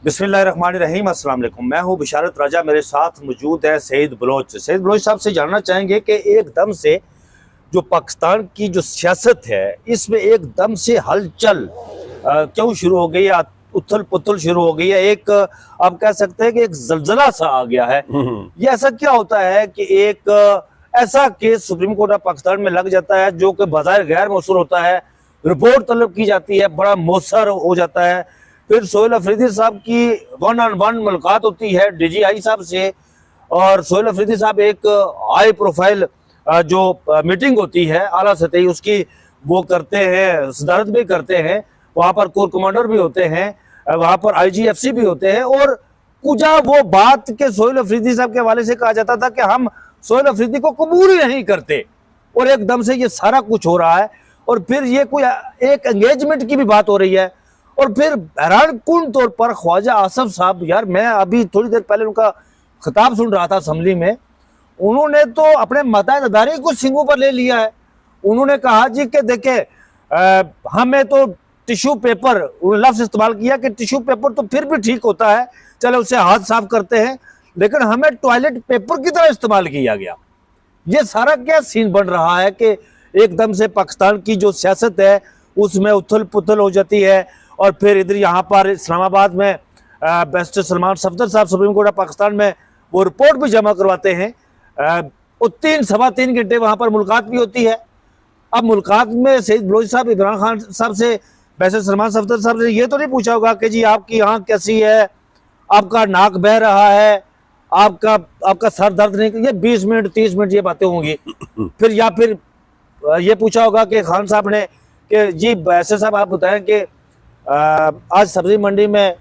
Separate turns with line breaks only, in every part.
बिस्मिल्लाहिर्रहमानिर्रहीम, अस्सलाम वालेकुम। मैं हूँ बिशारत राजा, मेरे साथ मौजूद है सईद बलोच। सईद बलोच साहब से जानना चाहेंगे कि एकदम से जो पाकिस्तान की जो सियासत है इसमें एकदम से हलचल क्यों शुरू हो गई है, उथल पुथल शुरू हो गई है, एक आप कह सकते हैं कि एक जलजला सा आ गया है। ये ऐसा क्या होता है कि एक ऐसा case supreme court of Pakistan में लग जाता है जो कि बाज़ाहिर गैर मौसूल होता है, रिपोर्ट तलब की जाती है, बड़ा मौसर हो जाता है। फिर सोहेल अफरीदी साहब की 1-on-1 मुलाकात होती है DGI साहब से, और सोहेल अफरीदी साहब एक हाई प्रोफाइल जो मीटिंग होती है आला सतही उसकी वो करते हैं, सदारत भी करते हैं। वहाँ पर कोर कमांडर भी होते हैं, वहाँ पर IGFC भी होते हैं। और कुछ वो बात के सोहेल अफरीदी साहब के हवाले से कहा जाता था कि हम सोहेल अफरीदी को कबूल ही नहीं करते, और एकदम से ये सारा कुछ हो रहा है। और फिर ये कोई एक एंगेजमेंट की भी बात हो रही है। और फिर हैरान कुन तौर पर ख्वाजा आसफ साहब, यार मैं अभी थोड़ी देर पहले उनका खिताब सुन रहा था असम्बली में, उन्होंने तो अपने मतायत अदारे को सिंगों पर ले लिया है। उन्होंने कहा जी कि देखे हमें तो टिश्यू पेपर, लफ्ज़ इस्तेमाल किया कि टिश्यू पेपर तो फिर भी ठीक होता है, चलो उससे हाथ साफ करते हैं, लेकिन हमें टॉयलेट पेपर की तरह इस्तेमाल किया गया। ये सारा क्या सीन बन रहा है कि एकदम से पाकिस्तान की जो सियासत है उसमें उथल पुथल हो जाती है। और फिर इधर यहाँ पर इस्लामाबाद में बैरिस्टर सलमान सफदर साहब सुप्रीम कोर्ट ऑफ पाकिस्तान में वो रिपोर्ट भी जमा करवाते हैं। वो 3-3.25 घंटे वहाँ पर मुलाकात भी होती है। अब मुलाकात में सईद बलोच साहब इमरान खान साहब से, बैरिस्टर सलमान सफदर साहब से ये तो नहीं पूछा होगा कि जी आपकी आँख कैसी है, आपका नाक बह रहा है, आपका सर दर्द नहीं। ये 20 मिनट 30 मिनट ये बातें होंगी। फिर ये पूछा होगा कि खान साहब ने कि जी बैरिस्टर साहब आप बताएं कि आज सब्जी मंडी में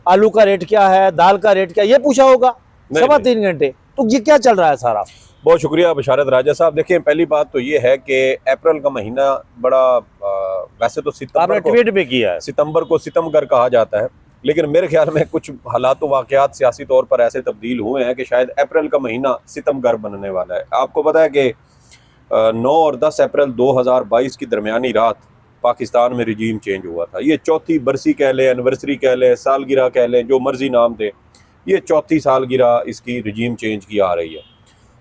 आलू का रेट क्या है, दाल का रेट क्या, ये पूछा होगा 3.25 घंटे। तो ये क्या चल रहा है सारा?
बहुत शुक्रिया बिशारत राजा साहब। देखिए, पहली बात तो ये है कि अप्रैल का महीना बड़ा वैसे तो सितंबर को
ट्वीट भी किया है,
सितंबर को सितमगर कहा जाता है, लेकिन मेरे ख्याल में कुछ हालात वाक़यात सियासी तौर पर ऐसे तब्दील हुए हैं कि शायद अप्रैल का महीना सितमगर बनने वाला है। आपको पता है कि 9 और 10 अप्रैल 2022 की दरमियानी रात पाकिस्तान में रिजीम चेंज हुआ था। ये चौथी बरसी कह लें, एनिवर्सरी कह लें, सालगिरह कह लें, जो मर्जी नाम थे, ये चौथी सालगिरह इसकी रिजीम चेंज की आ रही है।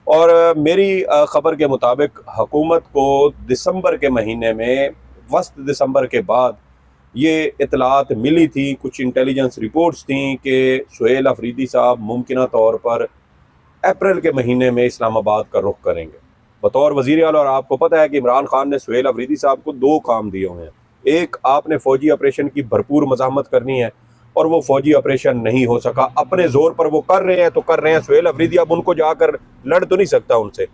और मेरी ख़बर के मुताबिक हुकूमत को दिसंबर के महीने में, वस्त दिसंबर के बाद ये इतलात मिली थी, कुछ इंटेलिजेंस रिपोर्ट्स थी कि सोहेल अफरीदी साहब मुमकिन तौर पर अप्रैल के महीने में इस्लामाबाद का रुख करेंगे बतौर वज़ीर आला। और आपको पता है कि इमरान खान ने सोहेल अफरीदी साहब को 2 काम दिए हुए हैं। एक, आपने फ़ौजी ऑपरेशन की भरपूर मज़ाहमत करनी है, और वो फ़ौजी ऑपरेशन नहीं हो सका। अपने ज़ोर पर वो कर रहे हैं तो कर रहे हैं। सोहेल अफरीदी अब उनको जाकर लड़ तो नहीं सकता उनसे,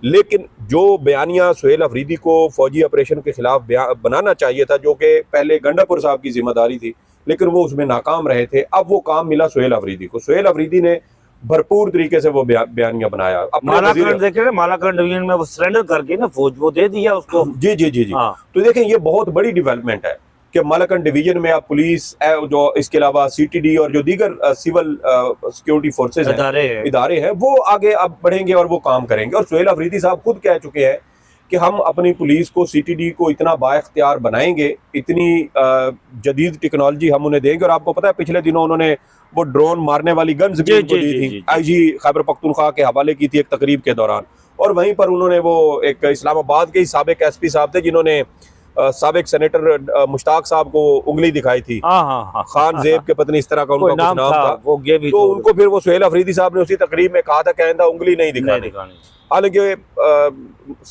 लेकिन जो बयानिया सोहेल अफरीदी को फ़ौजी ऑपरेशन के ख़िलाफ़ बनाना चाहिए था, जो कि पहले गंडापुर साहब की ज़िम्मेदारी थी, लेकिन वो उसमें नाकाम रहे थे, अब वो काम मिला सोहेल अफरीदी को। सोहेल अफरीदी ने भरपूर तरीके से वो बयानिया बनाया।
मालाकंड डिवीजन में वो सरेंडर करके ना फौज वो दे दिया उसको।
जी जी जी जी। हाँ। तो देखें, ये बहुत बड़ी डेवलपमेंट है कि मालाकंड डिवीजन में आप पुलिस, जो इसके अलावा CTD और जो दीगर सिविल सिक्योरिटी फोर्सेज इदारे हैं, वो आगे अब बढ़ेंगे और वो काम करेंगे। और सोहेल अफरीदी साहब खुद कह चुके हैं कि हम अपनी पुलिस को, CTD को इतना बाइख्तियार बनाएंगे, इतनी जदीद टेक्नोलॉजी हम उन्हें देंगे। और आपको पता है पिछले दिनों उन्होंने वो ड्रोन मारने वाली गन्स भी उनको दी थी, IG खैबर पख्तूनख्वा के हवाले की थी एक तकरीब के दौरान। और वहीं पर उन्होंने वो एक इस्लामाबाद के साबिक SP साहब थे जिन्होंने साबिक सेनेटर मुश्ताक साहब को उंगली दिखाई थी। खान जेब के पत्नी, इस तरह का उनका नाम था। तो उनको फिर वो सोहेल अफरीदी साहब ने उसी तकरीब में कहा था कि आइंदा उंगली नहीं दिखानी। हालांकि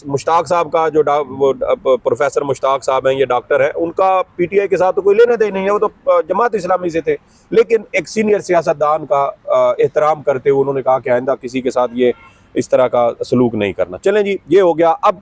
मुश्ताक साहब का जो वो प्रोफेसर मुश्ताक साहब हैं, ये डॉक्टर हैं, उनका PTI के साथ तो कोई लेना देना नहीं है, वो तो जमात इस्लामी से थे। लेकिन एक सीनियर सियासतदान का एहतराम करते हुए उन्होंने कहा कि आइंदा किसी के साथ ये इस तरह का सलूक नहीं करना। चलें जी, ये हो गया। अब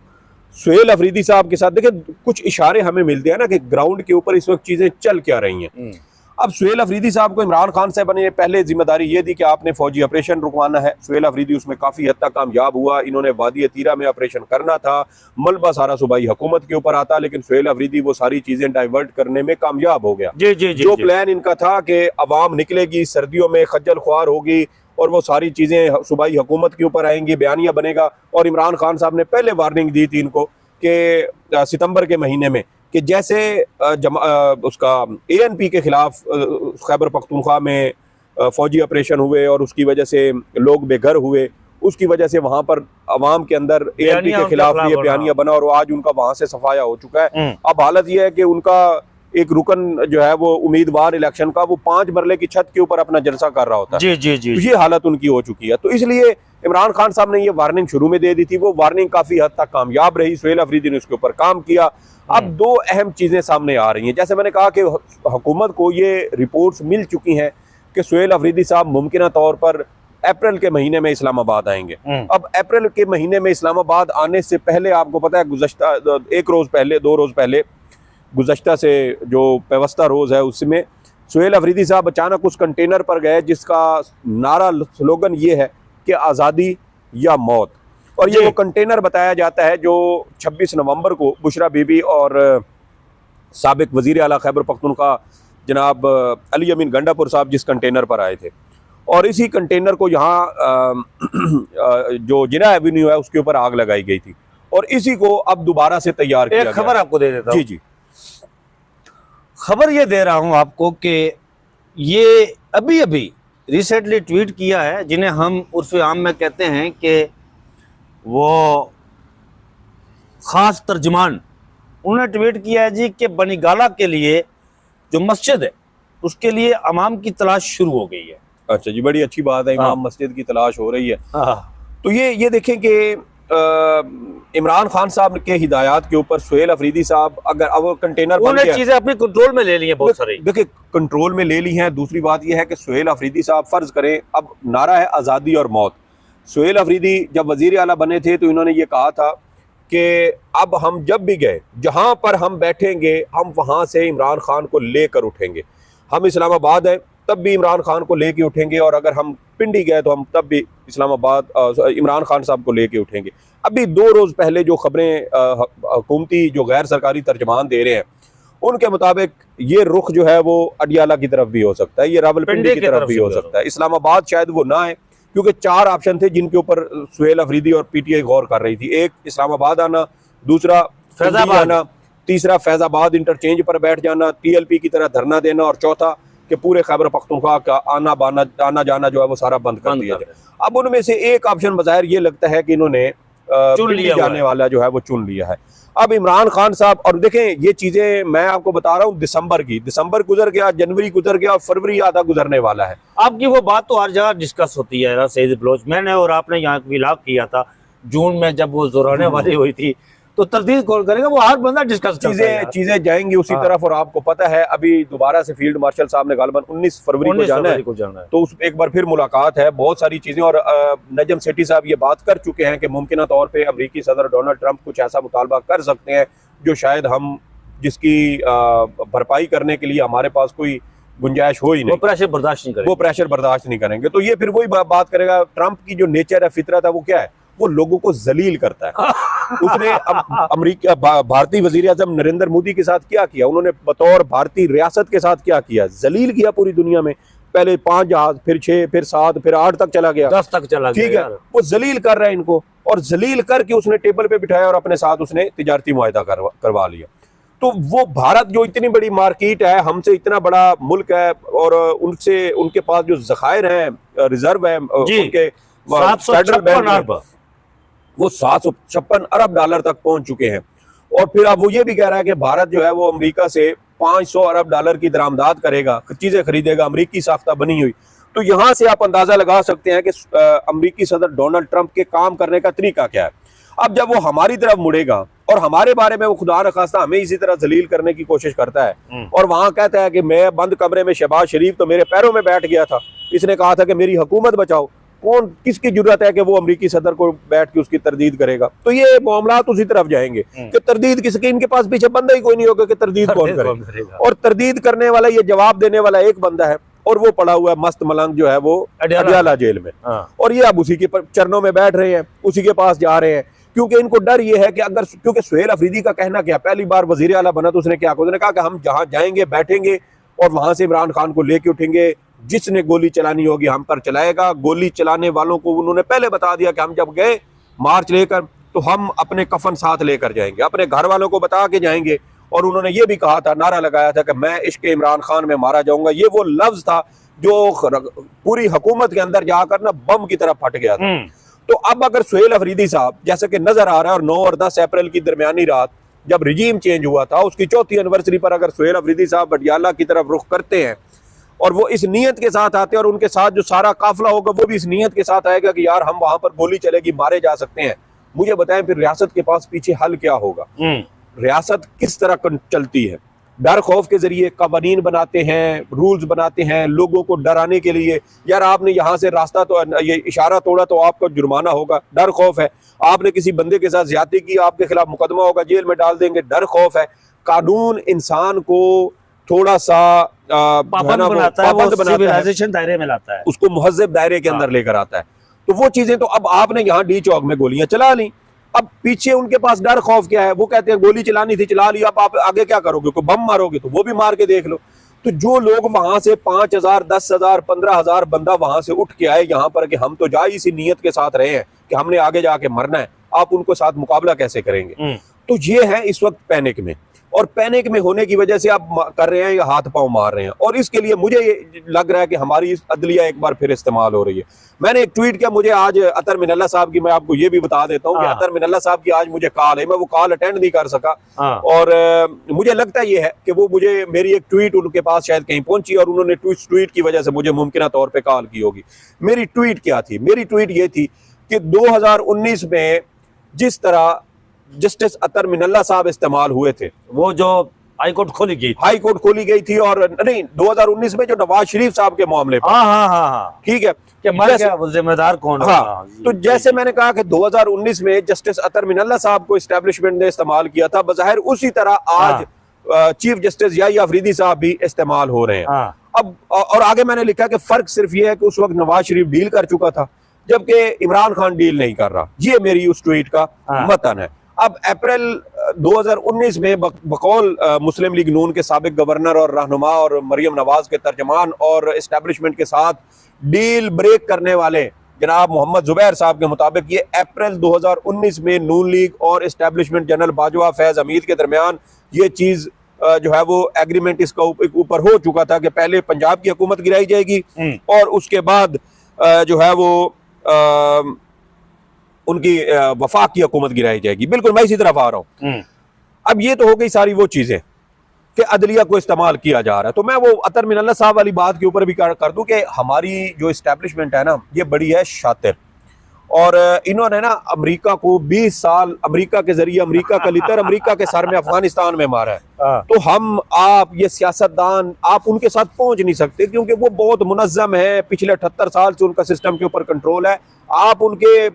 सोहेल अफरीदी साहब के साथ देखें, कुछ इशारे हमें मिलते हैं ना कि ग्राउंड के ऊपर इस वक्त चीज़ें चल क्या रही हैं। अब सोहेल अफरीदी साहब को इमरान खान साहब ने पहले जिम्मेदारी ये दी कि आपने फ़ौजी ऑपरेशन रुकवाना है। सोहेल अफरीदी उसमें काफ़ी हद तक कामयाब हुआ। इन्होंने वादी तीरा में ऑपरेशन करना था, मलबा सारा सूबाई हुकूमत के ऊपर आता, लेकिन सोहेल अफरीदी वो सारी चीज़ें डाइवर्ट करने में कामयाब हो गया। जो प्लान इनका था कि अवाम निकलेगी, सर्दियों में खज्जल ख्वार होगी और वो सारी चीज़ें सूबाई हुकूमत के ऊपर आएंगी, बयानिया बनेगा। और इमरान खान साहब ने पहले वार्निंग दी थी इनको कि सितंबर के महीने में कि जैसे उसका ANP के खिलाफ खैबर पख्तूनख्वा में फौजी ऑपरेशन हुए और उसकी वजह से लोग बेघर हुए, उसकी वजह से वहां पर अवाम के अंदर ANP के खिलाफ ये बयानिया बना और आज उनका वहां से सफाया हो चुका है। अब हालत यह है कि उनका एक रुकन जो है वो उम्मीदवार इलेक्शन का, वो 5 मरले की छत के ऊपर अपना जलसा कर रहा होता है।
जी।
ये हालत उनकी हो चुकी है। तो इसलिए इमरान खान साहब ने ये वार्निंग शुरू में दे दी थी, वो वार्निंग काफी हद तक कामयाब रही। सुहेल अफरीदी ने उसके ऊपर काम किया। अब 2 अहम चीजें सामने आ रही हैं। जैसे मैंने कहा कि हुकूमत को ये रिपोर्ट्स मिल चुकी हैं कि सुहेल अफरीदी साहब मुमकिन तौर पर अप्रैल के महीने में इस्लामाबाद आएंगे। अब अप्रैल के महीने में इस्लामाबाद आने से पहले आपको पता है गुज़श्ता 1 रोज पहले 2 रोज पहले गुज़श्ता से जो पेवस्ता रोज है उसमें सुहेल अफरीदी साहब अचानक उस कंटेनर पर गए जिसका नारा स्लोगन ये है कि आज़ादी या मौत। और ये वो कंटेनर बताया जाता है जो 26 नवंबर को बुशरा बीबी और साबिक वज़ीर आला खैबर पख्तूनख्वा जनाब अली अमीन गंडापुर साहब जिस कंटेनर पर आए थे, और इसी कंटेनर को यहाँ जो जिना एवेन्यू है उसके ऊपर आग लगाई गई थी और इसी को अब दोबारा से तैयार किया गया।
खबर आपको दे देता हूं।
जी।
खबर ये दे रहा हूं आपको कि ये अभी अभी रिसेंटली ट्वीट किया है, जिन्हें हम उर्फ़े आम में कहते हैं कि वो ख़ास तर्जमान, उन्होंने ट्वीट किया है जी कि बनीगाला के लिए जो मस्जिद है उसके लिए इमाम की तलाश शुरू हो गई है।
अच्छा जी, बड़ी अच्छी बात है, इमाम मस्जिद की तलाश हो रही है। तो ये देखें कि इमरान खान साहब के हिदायत के ऊपर सुहेल अफरीदी साहब अगर अब कंटेनर
उन्होंने चीजें अपनी कंट्रोल में ले ली हैं, बहुत सारी
देखिए कंट्रोल में ले ली हैं। दूसरी बात यह है कि सुहेल अफरीदी साहब फर्ज करें, अब नारा है आज़ादी और मौत। सुहेल अफरीदी जब वजीर आला बने थे तो इन्होंने ये कहा था कि अब हम जब भी गए जहाँ पर हम बैठेंगे हम वहाँ से इमरान खान को लेकर उठेंगे। हम इस्लामाबाद हैं तब भी इमरान खान को लेके उठेंगे, और अगर हम पिंडी गए तो हम तब भी इस्लामाबाद इमरान खान साहब को लेके उठेंगे। अभी 2 रोज़ पहले जो खबरें हुकूमती जो गैर सरकारी तर्जमान दे रहे हैं उनके मुताबिक ये रुख जो है वो अडियाला की तरफ भी हो सकता है, ये रावलपिंडी की तरफ भी हो सकता है। इस्लामाबाद शायद वो ना है, क्योंकि 4 ऑप्शन थे जिनके ऊपर सुहेल अफरीदी और PTI गौर कर रही थी। एक इस्लामाबाद आना, दूसरा फैजाबाद आना, तीसरा फैजाबाद इंटरचेंज पर बैठ जाना, TLP की तरह धरना देना, और चौथा कि पूरे खैबर पख्तूनख्वा का आना जाना जो है वो सारा बंद कर दिया जाए। अब उनमें से एक ऑप्शन बज़ाहिर ये लगता है कि इन्होंने
चुन लिया
जाने वाला जो है वो चुन लिया है। अब इमरान खान साहब, और देखें ये चीजें मैं आपको बता रहा हूँ दिसंबर गुजर गया, जनवरी गुजर गया, फरवरी आधा गुजरने वाला है।
आपकी वो बात तो हर जगह डिस्कस होती है ना सईद बलोच, मैंने और आपने यहाँ विलाप किया था जून में जब वो जोराने वाली हुई थी, तो तरदीद कौन करेगा, वो हर बंदा डिस्कस
चीजें जाएंगी उसी तरफ। और आपको पता है अभी दोबारा से फील्ड मार्शल साहब ने गालिबन 19 फरवरी को जाना है, तो उस एक बार फिर मुलाकात है, बहुत सारी चीजें। और नजम सेठी साहब ये बात कर चुके हैं कि मुमकिन तौर पे अमेरिकी सदर डोनाल्ड ट्रंप कुछ ऐसा मुतालबा कर सकते हैं जो शायद हम जिसकी भरपाई करने के लिए हमारे पास कोई गुंजाइश हो ही नहीं,
वो प्रेशर बर्दाश्त नहीं करेंगे।
तो ये फिर वही बात करेगा, ट्रंप की जो नेचर है, फितरत है, वो क्या है, वो लोगों को जलील करता है। उसने अमेरिका भारतीय वजीर आज़म नरेंद्र मोदी के साथ क्या किया, उन्होंने बतौर भारतीय रियासत के साथ क्या किया, जलील किया पूरी दुनिया में। पहले 5 जहाज, फिर 6, फिर 7, फिर 8 तक चला गया,
10 तक चला गया।
ठीक है, वो जलील कर रहा है इनको, और जलील करके उसने टेबल पे बिठाया और अपने साथ उसने तिजारती मुआहदा करवा लिया। तो वो भारत जो इतनी बड़ी मार्केट है, हमसे इतना बड़ा मुल्क है, और उनके पास जो जखायर है, रिजर्व है उनके फेडरल बैंक, वो 756 अरब डॉलर तक पहुंच चुके हैं। और फिर अब वो ये भी कह रहा है कि भारत जो है वो अमेरिका से 500 अरब डॉलर की दरामदाद करेगा, चीजें खरीदेगा, अमेरिकी साख्ता बनी हुई। तो यहां से आप अंदाजा लगा सकते हैं कि अमेरिकी सदर डोनाल्ड ट्रंप के काम करने का तरीका क्या है। अब जब वो हमारी तरफ मुड़ेगा और हमारे बारे में वो खुदा न खास्ता हमें इसी तरह जलील करने की कोशिश करता है, और वहां कहता है कि मैं बंद कमरे में शहबाज शरीफ तो मेरे पैरों में बैठ गया था, इसने कहा था कि मेरी हुकूमत बचाओ, कौन किसकी जरूरत है कि वो अमेरिकी सदर को बैठ के उसकी तरदीद करेगा। तो ये मामलात उसी तरफ जाएंगे कि तरदीद किसकी, इनके पास पीछे बंदा ही कोई नहीं होगा कि तरदीद कौन करेगा। और तरदीद करने वाला, ये जवाब देने वाला एक बंदा है, और वो पड़ा हुआ है मस्त मलंग जो है वो अडियाला जेल में, और ये अब उसी के चरणों में बैठ रहे हैं, उसी के पास जा रहे हैं, क्योंकि इनको डर ये है कि अगर, क्योंकि सुहेल अफरीदी का कहना क्या, पहली बार वजीर आला बना तो उसने क्या कहा, उसने कहा कि हम जहां जाएंगे बैठेंगे और वहां से इमरान खान को लेके उठेंगे, जिसने गोली चलानी होगी हम पर चलाएगा। गोली चलाने वालों को उन्होंने पहले बता दिया कि हम जब गए मार्च लेकर तो हम अपने कफन साथ लेकर जाएंगे, अपने घर वालों को बता के जाएंगे, और उन्होंने ये भी कहा था, नारा लगाया था कि मैं इश्क इमरान खान में मारा जाऊंगा। ये वो लफ्ज था जो पूरी हुकूमत के अंदर जाकर ना बम की तरह फट गया था। तो अब अगर सुहेल अफरीदी साहब, जैसे कि नजर आ रहा है, और 9 और 10 अप्रैल की दरमियानी रात जब रिजीम चेंज हुआ था, उसकी 4थी एनिवर्सरी पर अगर सुहेल अफरीदी साहब बटियाला की तरफ रुख करते हैं और वो इस नीयत के साथ आते हैं, और उनके साथ जो सारा काफिला होगा वो भी इस नीयत के साथ आएगा कि यार हम वहां पर गोली चलेगी, मारे जा सकते हैं, मुझे बताएं फिर रियासत के पास पीछे हल क्या होगा? रियासत किस तरह चलती है? डर खौफ के जरिए कवानीन बनाते हैं, रूल्स बनाते हैं लोगों को डराने के लिए। यार आपने यहाँ से रास्ता तो ये इशारा तोड़ा तो आपको जुर्माना होगा, डर खौफ है। आपने किसी बंदे के साथ ज्यादती की, आपके खिलाफ मुकदमा होगा, जेल में डाल देंगे, डर खौफ है। कानून इंसान को थोड़ा सा
पाबंद बनाता है, वो सिविलाइजेशन दायरे में लाता है,
उसको मुहज्जब दायरे के अंदर लेकर आता है। तो वो चीजें तो अब आपने यहाँ डी चौक में गोलियां चला ली, अब पीछे उनके पास डर खौफ क्या है? वो कहते हैं गोली चलानी थी, चला ली, अब आप आगे क्या करोगे? कोई बम मारोगे तो वो भी मार के देख लो। तो जो लोग वहां से 5,000, 10,000, 15,000 बंदा वहां से उठ के आए यहाँ पर कि हम तो जा इसी नीयत के साथ रहे हैं कि हमने आगे जाके मरना है, आप उनको साथ मुकाबला कैसे करेंगे? तो ये है इस वक्त पैनिक में, और पैनिक में होने की वजह से आप कर रहे हैं या हाथ पांव मार रहे हैं। और इसके लिए मुझे ये लग रहा है कि हमारी अदलिया एक बार फिर इस्तेमाल हो रही है। मैंने एक ट्वीट किया, मुझे आज अतर मिनल्ला साहब की, मैं आपको ये भी बता देता हूँ कि अतर मिनल्ला साहब की आज मुझे कॉल है, मैं वो कॉल अटेंड नहीं कर सका। और मुझे लगता ये है कि वो मुझे मेरी एक ट्वीट उनके पास शायद कहीं पहुंची और उन्होंने ट्वीट की वजह से मुझे मुमकिन तौर पर कॉल की होगी। मेरी ट्वीट क्या थी? मेरी ट्वीट ये थी कि 2019 में जिस तरह जस्टिस अतर मिनल्ला साहब इस्तेमाल हुए थे,
वो जो हाई कोर्ट खोली
गई थी, और नहीं 2019 में जो नवाज शरीफ साहब के मामले पर, ठीक है,
कि मर गया वो जिम्मेदार कौन?
हाँ, तो जैसे मैंने कहा कि 2019 में जस्टिस अतर मिनल्ला साहब को एस्टेब्लिशमेंट ने इस्तेमाल किया था, बज़ाहिर उसी तरह आज चीफ जस्टिस याहिया अफरीदी साहब भी इस्तेमाल हो रहे हैं। अब और आगे मैंने लिखा कि फर्क सिर्फ ये है कि उस वक्त नवाज शरीफ डील कर चुका था, जबकि इमरान खान डील नहीं कर रहा। ये मेरी उस ट्वीट का मतन है। अब अप्रैल 2019 में बकौल मुस्लिम लीग नून के साबिक गवर्नर और रहनुमा और मरियम नवाज के तर्जमान और एस्टेब्लिशमेंट के साथ डील ब्रेक करने वाले जनाब मोहम्मद जुबैर साहब के मुताबिक ये अप्रैल 2019 में नून लीग और एस्टेब्लिशमेंट जनरल बाजवा फैज हमीद के दरमियान ये चीज़ जो है वो एग्रीमेंट इसका ऊपर हो चुका था कि पहले पंजाब की हुकूमत गिराई जाएगी और उसके बाद जो है वो उनकी वफाक की हुकूमत गिराई जाएगी। बिल्कुल मैं इसी तरफ आ रहा हूँ। अब ये तो हो गई सारी वो चीजें कि अदलिया को इस्तेमाल किया जा रहा है। तो मैं वो अतर मिनल्ला साहब वाली बात के ऊपर भी कर दूं कि हमारी जो इस्टेब्लिशमेंट है ना, ये बड़ी है शातिर, और इन्होंने ना अमेरिका को 20 साल अमेरिका के जरिए, अमेरिका का लितर अमेरिका के सर में अफगानिस्तान में मारा है। तो हम, आप, ये सियासतदान, आप उनके साथ पहुंच नहीं सकते क्योंकि वो बहुत मुनज़्ज़म है, पिछले 78 साल से उनका सिस्टम के ऊपर कंट्रोल है। आप उनके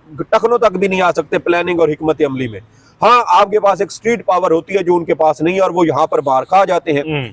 टखनों तक भी नहीं आ सकते प्लानिंग और हिकमत अमली में। हाँ, आपके पास एक स्ट्रीट पावर होती है जो उनके पास नहीं है, और वो यहाँ पर बाहर खा जाते हैं।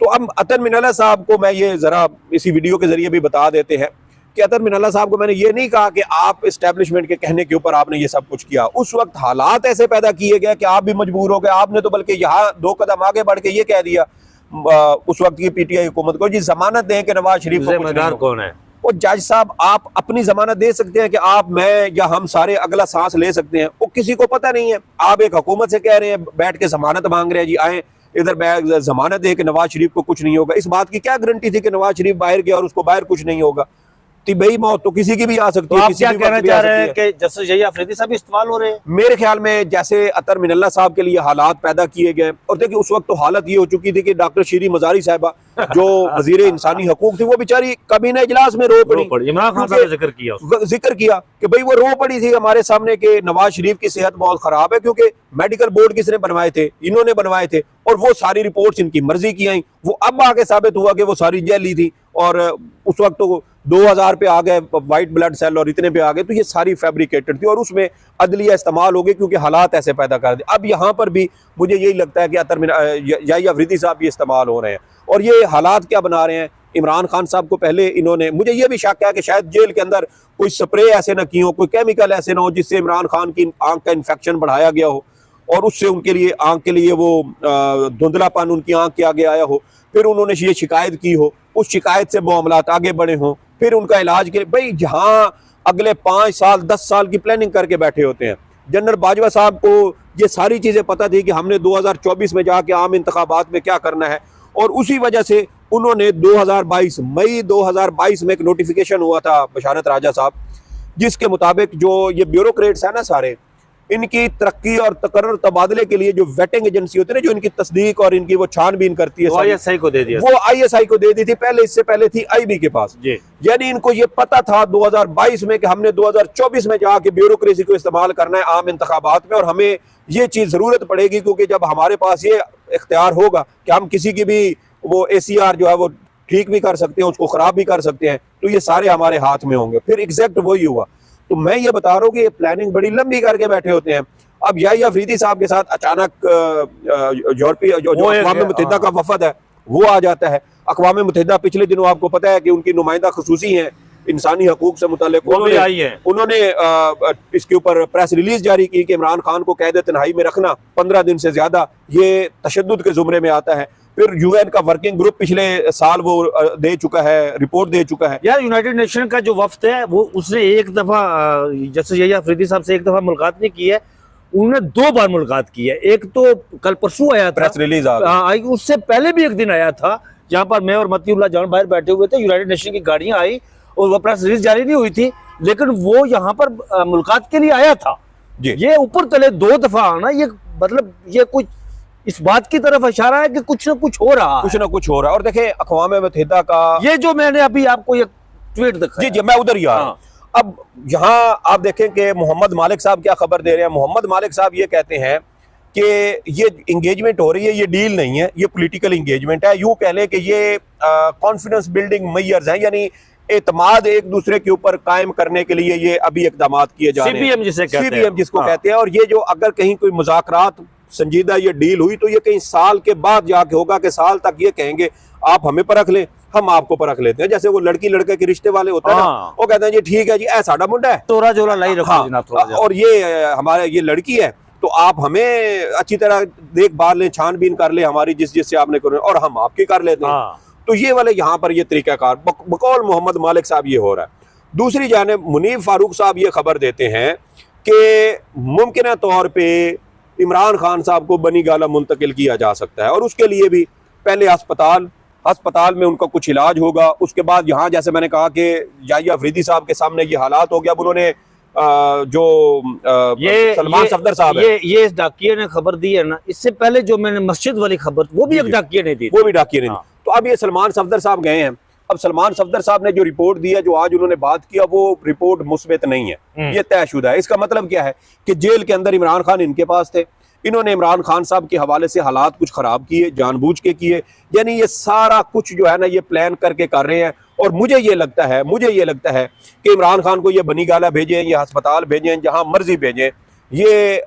तो अब अतर मिनल्ला साहब को मैं ये जरा इसी वीडियो के जरिए भी बता देते हैं कि अतर मिनल्ला साहब को मैंने ये नहीं कहा कि आप इस्टेब्लिशमेंट के कहने के ऊपर आपने ये सब कुछ किया। उस वक्त हालात ऐसे पैदा किए गए कि आप भी मजबूर हो गए। आपने तो बल्कि यहाँ 2 कदम आगे बढ़ के ये कह दिया उस वक्त की पीटीआई हुकूमत को, जी जमानत दें कि नवाज शरीफ
जिम्मेदार कौन है?
वो जज साहब, आप अपनी जमानत दे सकते हैं कि आप, मैं या हम सारे अगला सांस ले सकते हैं? वो किसी को पता नहीं है। आप एक हुकूमत से कह रहे हैं, बैठ के जमानत मांग रहे हैं, जी आए इधर जमानत दे कि नवाज शरीफ को कुछ नहीं होगा। इस बात की क्या गारंटी थी कि नवाज शरीफ बाहर गया और उसको बाहर कुछ नहीं होगा? तिबई मौत तो किसी की भी आ सकती है।
आप क्या कहना चाह रहे हैं कि जस्टिस याहिया अफरीदी साहब इस्तेमाल हो रहे हैं?
मेरे ख्याल में जैसे अतर मिनल्ला साहब के लिए हालात पैदा किए गए, और देखिए उस वक्त तो हालत ये हो चुकी थी कि डॉक्टर शीरी मजारी साहिबा जो वजीर इंसानी हकूक थी, वो बेचारी कबीना इजलास में रो पड़ी।
इमरान खान साहब ने
जिक्र किया कि भाई वो रो पड़ी थी हमारे सामने कि नवाज शरीफ की सेहत बहुत खराब है, क्योंकि मेडिकल बोर्ड किसने बनवाए थे? इन्होंने बनवाए थे, और वो सारी रिपोर्ट्स इनकी मर्जी की आई। वो अब आगे साबित हुआ कि वो सारी जैली थी, और उस वक्त तो 2000 पे आ गए वाइट ब्लड सेल और इतने पे आ गए, तो ये सारी फैब्रिकेटेड थी और उसमें अदलिया इस्तेमाल हो गई क्योंकि हालात ऐसे पैदा कर दिए। अब यहाँ पर भी मुझे यही लगता है कि याहिया अफरीदी साहब भी इस्तेमाल हो रहे हैं, और ये हालात क्या बना रहे हैं? इमरान खान साहब को पहले इन्होंने, मुझे ये भी शक है कि शायद जेल के अंदर कोई स्प्रे ऐसे ना की हो, कोई केमिकल ऐसे ना हो जिससे इमरान खान की आंख का इन्फेक्शन बढ़ाया गया हो और उससे उनके लिए आंख के लिए वो धुंधलापन उनकी आंख के आगे आया हो, फिर उन्होंने ये शिकायत की हो, उस शिकायत से मामलात आगे बढ़े हों, फिर उनका इलाज के लिए भाई जहाँ अगले 5 साल 10 साल की प्लानिंग करके बैठे होते हैं। जनरल बाजवा साहब को ये सारी चीज़ें पता थी कि हमने 2024 में जाके आम इंतखाबात में क्या करना है। और उसी वजह से उन्होंने 2022 मई 2022 में एक नोटिफिकेशन हुआ था बशारत राजा साहब, जिसके मुताबिक जो ये ब्यूरोक्रेट्स है ना सारे, इनकी तरक्की और तकर्रुर तबादले के लिए जो वेटिंग एजेंसी होती है ना, जो इनकी तस्दीक और इनकी वो छानबीन करती है,
वो ISI को दे दिया,
वो ISI को दे दी थी पहले, इससे पहले थी IB के पास। यानी इनको ये पता था 2022 में कि हमने 2024 में जाके ब्यूरोक्रेसी को इस्तेमाल करना है आम इंतखाबात में, और हमें ये चीज जरूरत पड़ेगी क्योंकि जब हमारे पास ये इख्तियार होगा कि हम किसी की भी वो ACR जो है वो ठीक भी कर सकते हैं, उसको खराब भी कर सकते हैं, तो ये सारे हमारे हाथ में होंगे। फिर एग्जैक्ट वही हुआ। तो मैं ये बता रहा हूँ कि ये प्लानिंग बड़ी लंबी करके बैठे होते हैं। अब याहिया अफरीदी साहब के साथ अचानक यूरोपीय जो अक़वाम मुत्तहिदा का वफद है वो आ जाता है। अक़वाम मुत्तहिदा पिछले दिनों आपको पता है कि उनकी नुमाइंदा ख़ुसूसी हैं इंसानी हकूक़ से मुताल्लिक़, उन्होंने इसके ऊपर प्रेस रिलीज जारी की कि इमरान खान को कैद तन्हाई में रखना 15 दिन से ज़्यादा ये तशद्दुद के ज़ुमरे में आता है। फिर UN का वर्किंग ग्रुप पिछले साल वो दे चुका है, रिपोर्ट दे चुका है।
यार यूनाइटेड नेशन का जो वफ्द है वो उसने एक दफा जैसे याहिया अफरीदी साहब से एक दफा मुलाकात नहीं की है, उन्होंने 2 बार मुलाकात की है। एक तो कल परसों आया था,
प्रेस रिलीज
आई, उससे पहले भी एक दिन आया था जहाँ पर मैं और मतीउल्लाह जान बाहर बैठे हुए थे, यूनाइटेड नेशन की गाड़ियां आई और वो प्रेस रिलीज जारी नहीं हुई थी, लेकिन वो यहाँ पर मुलाकात के लिए आया था। ये ऊपर तले 2 दफा आना, ये मतलब ये कुछ इस बात की तरफ इशारा है कि कुछ ना कुछ हो रहा है,
कुछ ना कुछ हो रहा है। और देखें अक़वाम मुत्तहिदा का ये
जो मैंने अभी आपको ये ट्वीट दिखाया,
जी मैं उधर ही आ रहा हूं। अब यहाँ आप देखें कि मोहम्मद मालिक साहब क्या खबर दे रहे हैं। मोहम्मद मालिक साहब ये कहते हैं कि ये इंगेजमेंट हो रही है, ये डील नहीं है, ये पॉलिटिकल इंगेजमेंट है। यूं कह लें कि ये कॉन्फिडेंस बिल्डिंग मेजर्स हैं, यानी एतमाद एक दूसरे के ऊपर कायम करने के लिए ये अभी इकदाम किए जा रहे हैं, CBM जिसको कहते हैं। और ये जो अगर कहीं कोई मुज़ाकरात संजीदा ये डील हुई तो ये कहीं साल के बाद जाके होगा कि साल तक ये कहेंगे आप हमें परख लें, हम आपको परख लेते हैं। जैसे वो लड़की लड़के के रिश्ते वाले होते हैं ना, वो कहते हैं जी ठीक है जी ऐ साडा मुंडा है,
तोरा जोला लाई रखो जनाब थोड़ा,
और ये हमारे ये लड़की है तो आप हमें अच्छी तरह देखभाल लें, छानबीन कर ले हमारी जिससे आपने करें, और हम आपकी कर लेते हैं। तो ये वाले यहाँ पर ये तरीकाकार बकौल मोहम्मद मालिक साहब ये हो रहा है। दूसरी जानिब मुनीब फारूक साहब ये खबर देते हैं कि मुमकिन तौर पर इमरान खान साहब को बनी गाला मुंतकिल किया जा सकता है, और उसके लिए भी पहले अस्पताल में उनका कुछ इलाज होगा। उसके बाद यहाँ जैसे मैंने कहा कि याहिया अफरीदी साहब के सामने ये हालात हो गया। अब उन्होंने जो सलमान सफदर साहब
ये डाकिये ने खबर दी है ना, इससे पहले जो मैंने मस्जिद वाली खबर वो भी एक डाकिये ने दी,
वो भी डाकिये ने दी। तो अब ये सलमान सफदर साहब गए हैं। अब सलमान सफदर साहब ने जो रिपोर्ट दी है, जो आज उन्होंने बात किया, वो रिपोर्ट मुस्बत नहीं है, ये तयशुदा है। इसका मतलब क्या है कि जेल के अंदर इमरान खान इनके पास थे, इन्होंने इमरान खान साहब के हवाले से हालात कुछ खराब किए, जानबूझ के किए। यानी ये सारा कुछ जो है ना ये प्लान करके कर रहे हैं। और मुझे ये लगता है कि इमरान खान को ये बनी गाला भेजें, ये अस्पताल भेजें, जहां मर्जी भेजें, ये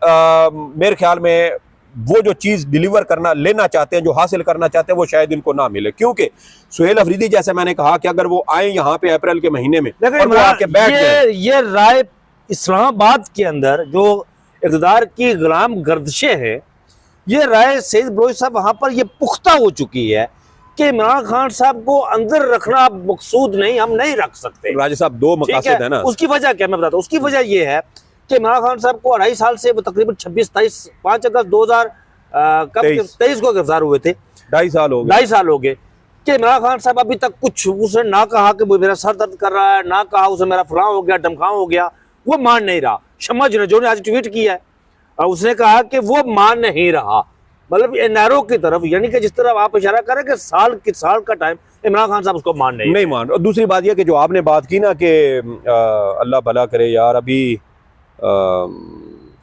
मेरे ख्याल में वो जो चीज़ डिलीवर करना लेना चाहते हैं, जो हासिल करना चाहते हैं, वो शायद इनको ना मिले। क्योंकि सुहेल अफरीदी जैसे मैंने कहा कि अगर वो आए यहाँ पे अप्रैल के महीने में और वो आके बैठ जाए,
ये राय इस्लामाबाद के अंदर जो इक़्तिदार की गुलाम गर्दिशें हैं, ये राय सईद बलोच साहब वहाँ पर ये पुख्ता हो चुकी है कि इमरान खान साहब को अंदर रखना मकसूद नहीं, हम नहीं रख सकते।
राजा साहब 2 मकासद है ना।
उसकी वजह क्या मैं बताता हूँ। उसकी वजह ये है कि इमरान खान साहब को 2.5 साल से वो तकरीबन 5 अगस्त 2023 को गिरफ्तार हुए थे।
2.5 साल हो गए।
2.5 साल हो गए कि इमरान खान साहब अभी तक कुछ उसने ना कहा कि मेरा सर दर्द कर रहा है, ना कहा उसे मेरा फलां हो गया, ढमकां हो गया, वो मान नहीं रहा। शम्मा जो ने आज ट्वीट किया है, उसने कहा कि वो मान नहीं रहा, मतलब एनआरओ की तरफ, यानी कि जिस तरह आप इशारा करें कि साल का टाइम इमरान खान साहब उसको नहीं
मान। और दूसरी बात यह कि जो आपने बात की ना कि अल्लाह भला करे यार,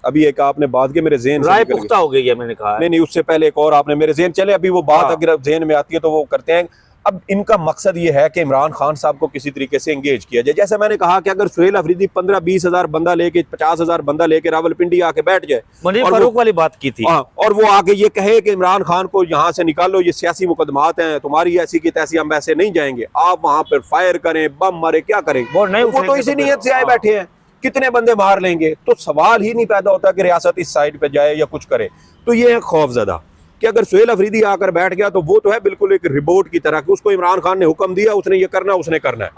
अभी एक आपने बात की मेरे ज़हन
राय पुख्ता हो गई है, मैंने कहा
नहीं उससे पहले एक और आपने मेरे ज़हन चले, अभी वो बात अगर ज़हन में आती है तो वो करते हैं। अब इनका मकसद ये है कि इमरान खान साहब को किसी तरीके से एंगेज किया जाए। जैसे मैंने कहा कि अगर सुहेल अफरीदी 15-20 हज़ार बंदा लेके 50 हज़ार बंदा लेके रावलपिंडी आके बैठ जाए,
मुनीब फारूक वाली बात की थी,
और वो आके ये कहे कि इमरान खान को यहाँ से निकालो, ये सियासी मुकदमात हैं, तुम्हारी ऐसी की तैसी, हम वैसे नहीं जाएंगे, आप वहाँ पर फायर करें, बम मारे, क्या करें, वो तो इसी नीयत से आए बैठे हैं, कितने बंदे मार लेंगे। तो सवाल ही नहीं पैदा होता कि रियासत इस साइड पे जाए या कुछ करे। तो ये है खौफजदा कि अगर सुहेल अफरीदी आकर बैठ गया तो वो तो है बिल्कुल एक रिपोर्ट की तरह कि उसको इमरान खान ने हुक्म दिया, उसने ये करना, उसने करना है।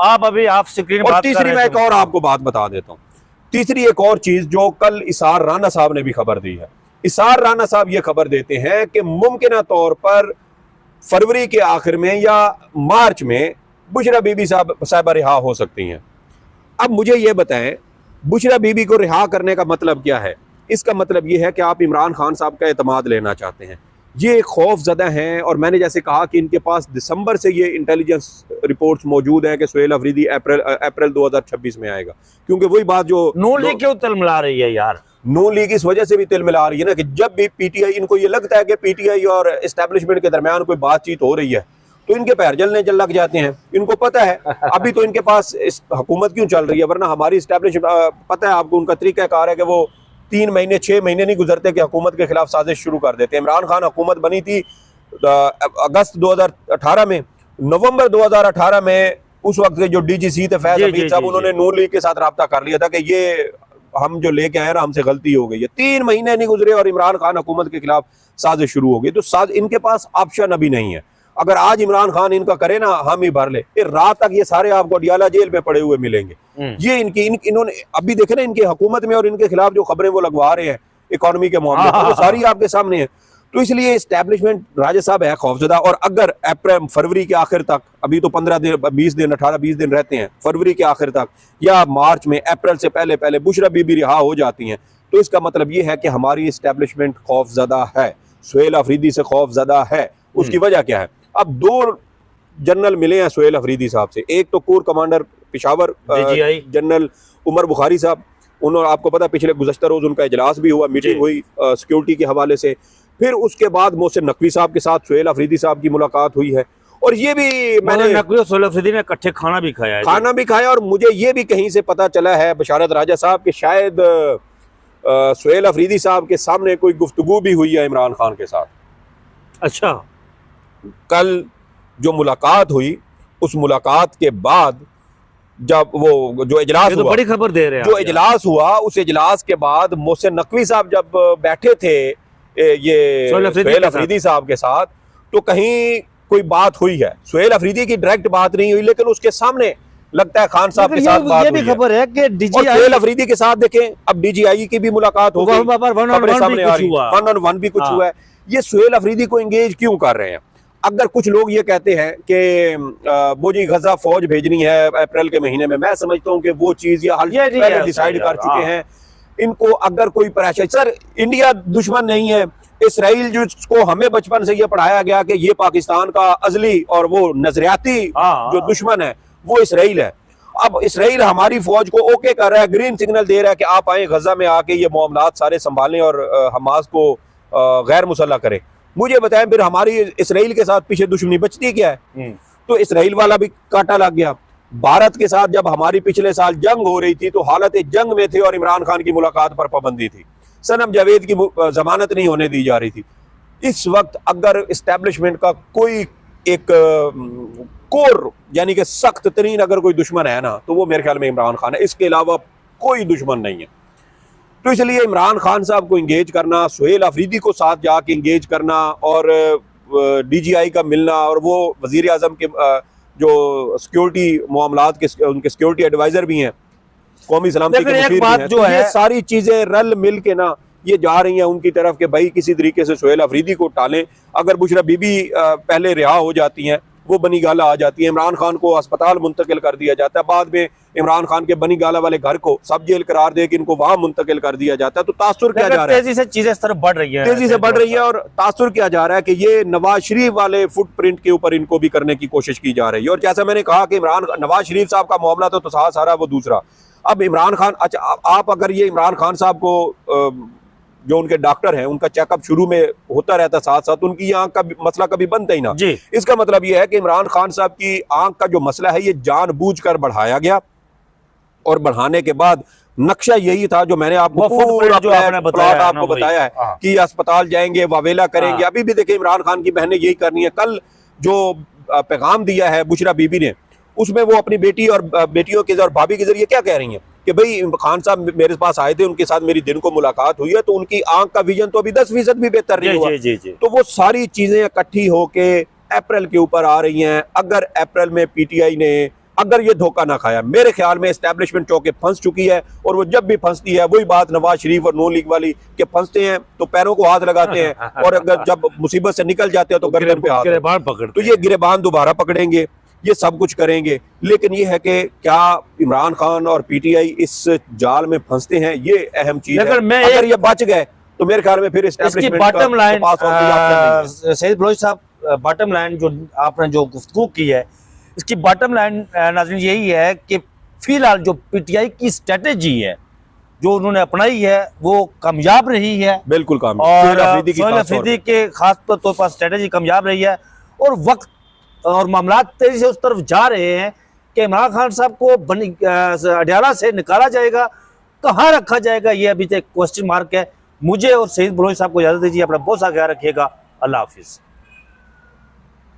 आप स्क्रीन
और तीसरी मैं एक और आपको बात बता देता हूँ। तीसरी एक और चीज जो कल इसार राना साहब ने भी खबर दी है इसार राना साहब ये खबर देते हैं कि मुमकिन तौर पर फरवरी के आखिर में या मार्च में बुशरा बीबी साहबा रिहा हो सकती हैं। अब मुझे ये बताएं, बुशरा बीबी को रिहा करने का मतलब क्या है? इसका मतलब ये है कि आप इमरान खान साहब का एतमाद लेना चाहते हैं। ये खौफ ज़दा हैं, और मैंने जैसे कहा कि इनके पास दिसंबर से ये इंटेलिजेंस रिपोर्ट्स मौजूद हैं कि सुहेल अफरीदी अप्रैल 2026 में आएगा, क्योंकि वही बात जो
नून लीग क्यों तिलमिला रही है यार?
नून लीग इस वजह से भी तिलमिला रही है ना कि जब भी पीटीआई, इनको ये लगता है कि पीटीआई और एस्टेब्लिशमेंट के दरमियान कोई बातचीत हो रही है तो इनके पैर जलने लग जाते हैं। इनको पता है अभी तो इनके पास हुकूमत क्यों चल रही है, वरना हमारी एस्टेब्लिशमेंट, पता है आपको, उनका तरीकाकार है कि वो 3 महीने 6 महीने नहीं गुजरते कि हुकूमत के खिलाफ साजिश शुरू कर देते हैं। इमरान खान हुकूमत बनी थी अगस्त 2018 में, नवंबर 2018 में उस वक्त के जो डीजीसी थे फैज हमीद साहब, उन्होंने नून लीग के साथ रब्ता कर लिया था कि ये हम जो लेके आए ना, हमसे गलती हो गई है। 3 महीने नहीं गुजरे और इमरान खान हुकूमत के खिलाफ साजिश शुरू हो गई। तो इनके पास ऑप्शन अभी नहीं है। अगर आज इमरान खान इनका करे ना, हम ही भर ले, फिर रात तक ये सारे आपको अडियाला जेल में पड़े हुए मिलेंगे। ये इन्होंने अभी देखे ना, इनकी हुकूमत में और इनके खिलाफ जो खबरें वो लगवा रहे हैं इकोनॉमी के मामले में, वो सारी आपके सामने है। तो इसलिए एस्टेब्लिशमेंट राजा साहब है खौफजदा, और अगर अप्रैल फरवरी के आखिर तक, अभी तो 15 दिन 20 दिन 18-20 दिन रहते हैं, फरवरी के आखिर तक या मार्च में, अप्रैल से पहले पहले बुशरा बीबी रिहा हो जाती हैं, तो इसका मतलब ये है कि हमारी एस्टेब्लिशमेंट खौफजदा है, सुहेल अफरीदी से खौफजदा है। उसकी वजह क्या है? अब 2 जनरल मिले हैं सुहेल अफरीदी साहब से। एक तो core commander Peshawar general Umar Bukhari साहब, उन्होंने, आपको पता, पिछले गुज़श्ता रोज उनका इजलास भी हुआ, मीटिंग हुई सिक्योरिटी के हवाले से। फिर उसके बाद मोहसिन नकवी साहब के साथ सुहेल अफरीदी साहब की मुलाकात हुई है, और ये भी मैंने
नकवी और सुहेल अफरीदी ने इकट्ठे खाना भी खाया
और मुझे ये भी कहीं से पता चला है, बशारत राजा साहब, कि शायद सुहेल अफरीदी साहब के सामने कोई गुफ्तगू भी हुई है इमरान खान के साथ।
अच्छा,
कल जो मुलाकात हुई, उस मुलाकात के बाद जब वो जो इजलास
हुआ, तो बड़ी खबर दे रहे हैं,
जो इजलास हुआ, उस इजलास के बाद मोहसिन नकवी साहब जब बैठे थे ये सुहेल अफरीदी साहब के साथ, तो कहीं कोई बात हुई है। सुहेल अफरीदी की डायरेक्ट बात नहीं हुई, लेकिन उसके सामने लगता है खान साहब के साथ बात हुई है।
खबर है कि डीजीआई
सुहेल अफरीदी के साथ देखें, अब डीजीआई की भी मुलाकात हो गई, 1-on-1 भी कुछ हुआ है। ये सुहेल अफरीदी को एंगेज क्यों कर रहे हैं? अगर कुछ लोग ये कहते हैं कि वो जी गजा फौज भेजनी है अप्रैल के महीने में, मैं समझता हूँ कि वो चीज या पहले डिसाइड कर चुके हैं। इनको अगर कोई प्रेशर, सर इंडिया दुश्मन नहीं है, इसराइल जिसको हमें बचपन से ये पढ़ाया गया कि ये पाकिस्तान का अजली और वो नजरियाती जो दुश्मन है वो इसराइल है। अब इसराइल हमारी फौज को ओके कर रहा है, ग्रीन सिग्नल दे रहा है कि आप आए गजा में आके ये मामलात सारे संभालें और हमास को गैर मुसल्लह करें। मुझे बताएं फिर हमारी इसराइल के साथ पीछे दुश्मनी बचती क्या है? तो इसराइल वाला भी काटा लग गया। भारत के साथ जब हमारी पिछले साल जंग हो रही थी तो हालत जंग में थे और इमरान खान की मुलाकात पर पाबंदी थी, सनम जावेद की जमानत नहीं होने दी जा रही थी। इस वक्त अगर एस्टेब्लिशमेंट का कोई एक कोर यानी कि सख्त तरीन अगर कोई दुश्मन है ना, तो वो मेरे ख्याल में इमरान खान है, इसके अलावा कोई दुश्मन नहीं है। तो इसलिए इमरान खान साहब को इंगेज करना, सुहेल अफरीदी को साथ जाके इंगेज करना और डीजीआई का मिलना, और वो वजीर आजम के जो सिक्योरिटी मामलात के उनके सिक्योरिटी एडवाइजर भी हैं, कौमी सलामती के मुशीर भी हैं, तो ये सारी चीजें रल मिल के ना ये जा रही हैं उनकी तरफ कि भाई किसी तरीके से सुहेल अफरीदी को टालें। अगर बुशरा बीबी पहले रिहा हो जाती हैं, वो बनी गाला आ जाती है, इमरान खान को अस्पताल मुंतकिल कर दिया जाता है, बाद में इमरान खान के बनी गाला वाले घर को सब जेल करार दे के इनको वहां मुंतकिल कर दिया जाता है। तो तासुर क्या जा रहा है?
तेजी से चीजें इस तरफ बढ़ रही है,
तेजी से बढ़ रही है, और तासुर क्या जा रहा है कि ये नवाज शरीफ वाले फुटप्रिंट के ऊपर इनको भी करने की कोशिश की जा रही है। और जैसा मैंने कहा कि नवाज शरीफ साहब का मामला तो सारा वो दूसरा। अब इमरान खान, अच्छा आप अगर ये इमरान खान साहब को जो उनके डॉक्टर हैं उनका चेकअप शुरू में होता रहता, साथ साथ उनकी आंख का मसला कभी बनता ही ना। इसका मतलब यह है कि इमरान खान साहब की आंख का जो मसला है ये जानबूझकर बढ़ाया गया, और बढ़ाने के बाद नक्शा यही था जो मैंने आपको आपको बताया है कि अस्पताल जाएंगे, वावेला करेंगे। अभी भी देखिए इमरान खान की बहनें यही करनी है। कल जो पैगाम दिया है बुशरा बीबी ने, उसमें वो अपनी बेटी और बेटियों के और भाभी के जरिए क्या कह रही हैं कि भाई खान साहब मेरे पास आए थे, उनके साथ मेरी दिन को मुलाकात हुई है, तो उनकी आंख का विजन तो अभी 10% भी बेहतर नहीं हुआ। तो वो सारी चीजें इकट्ठी होके अप्रैल के ऊपर आ रही हैं। अगर अप्रैल में पीटीआई ने अगर ये धोखा ना खाया, मेरे ख्याल में एस्टैब्लिशमेंट चौके फंस चुकी है, और वो जब भी फंसती है वही बात नवाज शरीफ और नून लीग वाली के फंसते हैं तो पैरों को हाथ लगाते हैं, और अगर जब मुसीबत से निकल जाते हैं तो गर्दन पे हाथ।
गिरेबान पकड़ते
तो ये गिरेबान दोबारा पकड़ेंगे, ये सब कुछ करेंगे। लेकिन ये है कि क्या इमरान खान और पीटीआई इस जाल में फंसते हैं, ये अहम चीज है। अगर ये बच गए तो मेरे ख्याल में फिर
इसकी बॉटम लाइन सईद बलोच साहब, बॉटम लाइन जो आपने जो गुफ्तगू की है, इसकी बॉटम लाइन नाज़रीन यही है कि फिलहाल जो पीटीआई की स्ट्रेटेजी है जो उन्होंने अपनाई है वो कामयाब रही है।
बिल्कुल कामयाब,
और सोहेल अफरीदी के खास तौर पर स्ट्रेटेजी कामयाब रही है, और वक्त और मामला तेजी से उस तरफ जा रहे हैं कि इमरान खान साहब को अडियाला से निकाला जाएगा, कहाँ रखा जाएगा, ये अभी तक क्वेश्चन मार्क है। मुझे और सईद बलोच साहब को इजाज़त दीजिए, अपना बहुत सा ख्याल रखिएगा। अल्लाह हाफिज़।